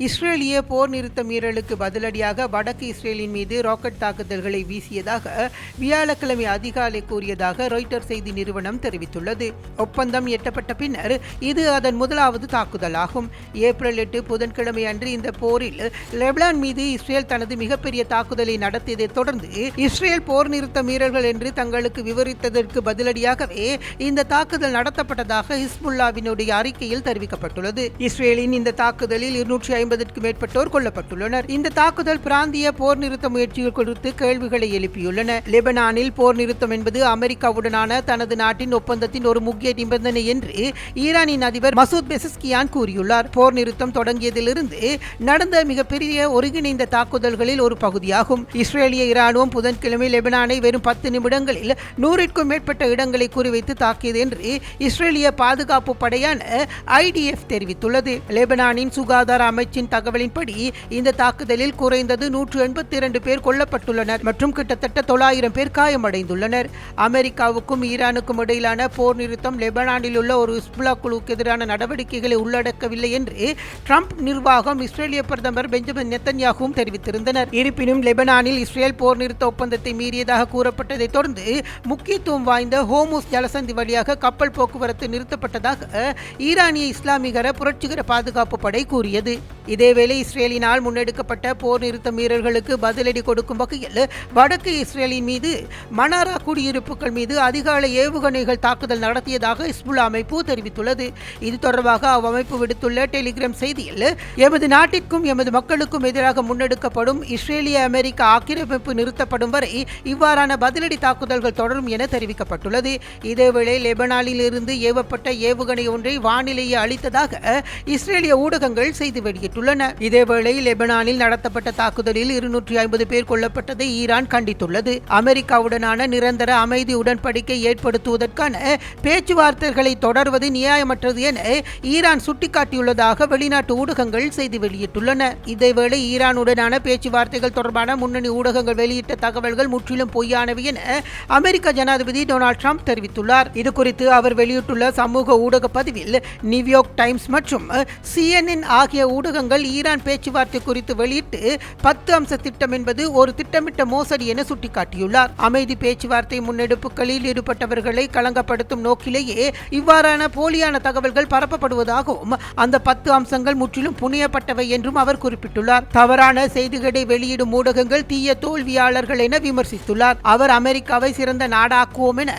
இஸ்ரேலிய போர் நிறுத்த மீறலுக்கு பதிலடியாக வடக்கு இஸ்ரேலின் மீது ராக்கெட் தாக்குதல்களை வீசியதாக வியாழக்கிழமை அதிகாலை கூறியதாக ராய்ட்டர்ஸ் செய்தி நிறுவனம் தெரிவித்துள்ளது. ஒப்பந்தம் எட்டப்பட்ட பின்னர் இது அதன் முதலாவது தாக்குதலாகும். ஏப்ரல் 8 புதன்கிழமை அன்று இந்த போரில் லெபனான் மீது இஸ்ரேல் தனது மிகப்பெரிய தாக்குதலை நடத்தியதைத் தொடர்ந்து இஸ்ரேல் போர் நிறுத்த மீறல்கள் என்று தங்களுக்கு விவரித்ததற்கு பதிலடியாகவே இந்த தாக்குதல் நடத்தப்பட்டதாக ஹிஸ்புல்லாவினுடைய அறிக்கையில் தெரிவிக்கப்பட்டுள்ளது. இஸ்ரேலின் இந்த தாக்குதலில் 250க்கும் மேற்பட்டோர் கொல்லப்பட்டுள்ளனர். இந்த தாக்குதல் பிராந்திய போர் நிறுத்த முயற்சிகள் குறித்து கேள்விகளை எழுப்பியுள்ளன. லெபனானில் போர் நிறுத்தம் என்பது அமெரிக்காவுடனான தனது நாட்டின் ஒப்பந்தத்தின் ஒரு முக்கிய நிபந்தனை என்று ஈரானின் அதிபர் மசூத் பெசஸ்கியான் கூறியுள்ளார். போர் நிறுத்தம் தொடங்கியதிலிருந்து நடந்த மிகப்பெரிய ஒருங்கிணைந்த தாக்குதல்களில் ஒரு பகுதியாகும். இஸ்ரேலிய இராணுவம் புதன்கிழமை லெபனானை வெறும் 10 நிமிடங்களில் 100க்கும் மேற்பட்ட இடங்களை குறிவைத்து தாக்கியது என்று இஸ்ரேலிய பாதுகாப்பு படையான IDF தெரிவித்துள்ளது. லெபனானின் சுகாதார அமைச்சின் தகவலின்படி இந்த தாக்குதலில் குறைந்தது 182 பேர் கொல்லப்பட்டுள்ளனர் மற்றும் கிட்டத்தட்ட 900 பேர் காயமடைந்துள்ளனர். அமெரிக்காவுக்கும் ஈரானுக்கும் இடையிலான போர் நிறுத்தம் லெபனானில் உள்ள ஒரு ஹிஸ்புல்லா குழுவுக்கு எதிரான நடவடிக்கைகளை உள்ளடக்கவில்லை என்று ட்ரம்ப் நிர்வாகம் இஸ்ரேலிய பிரதமர் பெஞ்சமின் நெத்தன்யாகுவும் தெரிவித்திருந்தனர். இருப்பினும் லெபனானில் இஸ்ரேல் போர் நிறுத்த ஒப்பந்தத்தை மீறியதாக கூறப்பட்டதை தொடர்ந்து முக்கியத்துவம் வாய்ந்த ஹோமுஸ் ஜலசந்தி வழியாக கப்பல் போக்குவரத்து நிறுத்தப்பட்டதாக ஈரானிய இஸ்லாமிகர புரட்சிகர பாதுகாப்பு படை கூறியது. இதேவேளை இஸ்ரேலினால் முன்னெடுக்கப்பட்ட போர் நிறுத்த மீறல்களுக்கு பதிலடி கொடுக்கும் வகையில் வடக்கு இஸ்ரேலின் மீது மனாரா குடியிருப்புகள் மீது அதிகாலை ஏவுகணைகள் தாக்குதல் நடத்தியதாக ஹிஸ்புல்லா அமைப்பு தெரிவித்துள்ளது. இது தொடர்பாக அவ்வமைப்பு விடுத்துள்ள டெலிகிராம் செய்தியில், எமது நாட்டிற்கும் எமது மக்களுக்கும் எதிராக முன்னெடுக்கப்படும் இஸ்ரேலிய அமெரிக்க ஆக்கிரமிப்பு நிறுத்தப்படும் வரை இவ்வாறான பதிலடி தாக்குதல்கள் தொடரும் என தெரிவிக்கப்பட்டுள்ளது. இதேவேளை லெபனானில் இருந்து ஏவப்பட்ட ஏவுகணை ஒன்றை வானிலையை அளித்ததாக இஸ்ரேலிய ஊடகங்கள் செய்தி வெளியிட்டுள்ளன. இதேவேளை லெபனானில் நடத்தப்பட்ட தாக்குதலில் 250 பேர் கொல்லப்பட்டதை ஈரான் கண்டித்துள்ளது. அமெரிக்காவுடனான நிரந்தர அமைதி உடன்படிக்கை ஏற்படுத்துவதற்கான பேச்சுவார்த்தைகளை தொடர்வது நியாயமற்றது என ஈரான் சுட்டிக்காட்டியுள்ளதாக வெளிநாட்டு ஊடகங்கள் செய்தி வெளியிட்டுள்ளன. இதேவேளை ஈரானுடனான பேச்சுவார்த்தைகள் தொடர்பான முன்னணி ஊடகங்கள் வெளியிட்ட தகவல்கள் முற்றிலும் பொய்யானவை என அமெரிக்க ஜனாதிபதி டொனால்ட் ட்ரம்ப் தெரிவித்துள்ளார். இதுகுறித்து அவர் வெளியிட்டுள்ள சமூக ஊடக பதிவில், நியூயார்க் டைம்ஸ் மற்றும் CNN ஆகிய ஊடகங்கள் ஈரான் பேச்சுவார்த்தை குறித்து வெளியிட்டு 10 அம்ச திட்டம் என்பது ஒரு திட்டமிட்ட மோசடி என சுட்டிக்காட்டியுள்ளார். அமைதி பேச்சுவார்த்தை முன்னெடுப்புகளில் ஈடுபட்டவர்களை களங்கப்படுத்தும் நோக்கிலேயே இவ்வாறான போலியான தகவல்கள் பரப்பப்படுவதாகவும் அந்த 10 அம்சங்கள் முற்றிலும் புனையப்பட்டவை என்றும் அவர் குறிப்பிட்டுள்ளார். தவறான செய்திகளை வெளியிடும் ஊடகங்கள் தீய தோல்வியாளர்கள் என விமர்சித்துள்ளார். அவர் அமெரிக்காவை சிறந்த நாடாக்குவோம் என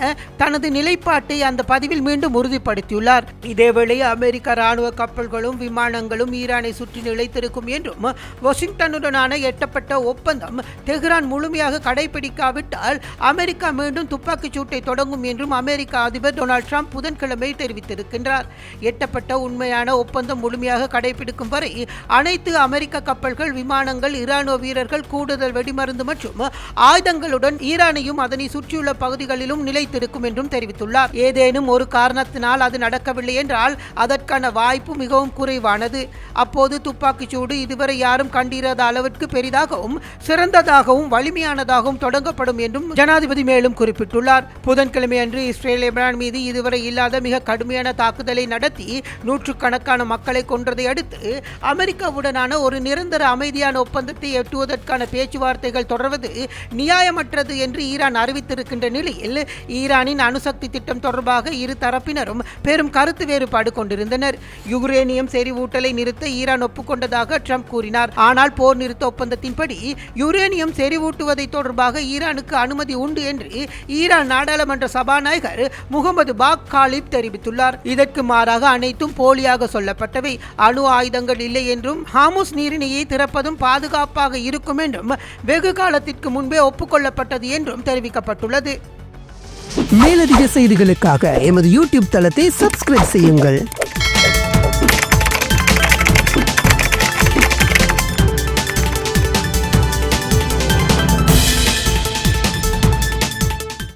தனது நிலைப்பாட்டை அந்த பதிவில் மீண்டும் உறுதிப்படுத்தியுள்ளார். இதேவேளை அமெரிக்க ராணுவ கப்பல்களும் விமானங்களும் ஈரானை சுற்றி நிலைத்திருக்கும் என்றும் வாஷிங்டனுடனான எட்டப்பட்ட ஒப்பந்தம் தெஹ்ரான் முழுமையாக கடைபிடிக்காவிட்டால் அமெரிக்கா மீண்டும் துப்பாக்கிச் சூட்டை தொடங்கும் என்றும் அமெரிக்க அதிபர் டொனால்ட் ட்ரம்ப் புதன்கிழமை தெரிவித்திருக்கின்றார். எட்டப்பட்ட உண்மையான ஒப்பந்தம் முழுமையாக கடைபிடிக்கும் வரை அனைத்து அமெரிக்க கப்பல்கள், விமானங்கள், இராணுவ வீரர்கள், கூடுதல் வெடிமருந்து மற்றும் ஆயுதங்களுடன் ஈரானையும் அதனை சுற்றியுள்ள பகுதிகளிலும் நிலைத்திருக்கும் என்றும் தெரிவித்துள்ளார். ஏதேனும் ஒரு காரணத்தினால் அது நடக்கவில்லை என்றால் அதற்கான வாய்ப்பு மிகவும் குறைவானது. அப்போது துப்பாக்கிச் சூடு இதுவரை யாரும் கண்டிராத அளவிற்கு பெரிதாகவும் சிறந்ததாகவும் வலிமையானதாகவும் தொடங்கப்படும் என்றும் ஜனாதிபதி மேலும் குறிப்பிட்டுள்ளார். புதன்கிழமை அன்று இஸ்ரேல் லெபனான் மீது இதுவரை இல்லாத மிக கடுமையான தாக்குதலை நடத்தி நூற்றுக்கணக்கான மக்களை கொன்றதை அடுத்து அமெரிக்காவுடனான ஒரு நிரந்தர அமைதியான ஒப்பந்தத்தை எட்டுவதற்கான பேச்சுவார்த்தைகள் தொடர்வது நியாயமற்றது என்று ஈரான் அறிவித்திருக்கின்ற நிலையில் ஈரானின் அணுசக்தி திட்டம் தொடர்பாக இரு தரப்பினரும் பெரும் கருத்து வேறுபாடு கொண்டிருந்தனர். யுரேனியம் செறிவூட்டலை நிறுத்த ஈரான் ஒப்புக்கொண்டதாக ட்ரம்ப் கூறினார். ஆனால் போர் நிறுத்த ஒப்பந்தத்தின்படி யுரேனியம் செறிவூட்டுவதை தொடர்பாக ஈரானுக்கு அனுமதி உண்டு என்று ஈரான் நாடாளுமன்ற சபாநாயகர் முகமது பாக் காலிப் தெரிவித்துள்ளார். இதற்கு மாறாக அனைத்தும் போலியாக சொல்லப்பட்டவை, அணு ஆயுதங்கள் இல்லை என்றும் ஹார்முஸ் நீரிணையை திறப்பதும் பாதுகாப்பாக இருக்கும் என்றும் வெகு காலத்திற்கு முன்பே ஒப்புக்கொள்ளப்பட்டது என்றும் தெரிவிக்கப்பட்டுள்ளது. மேலதிக செய்திகளுக்காக எமது YouTube தளத்தை சப்ஸ்கிரைப் செய்யுங்கள்.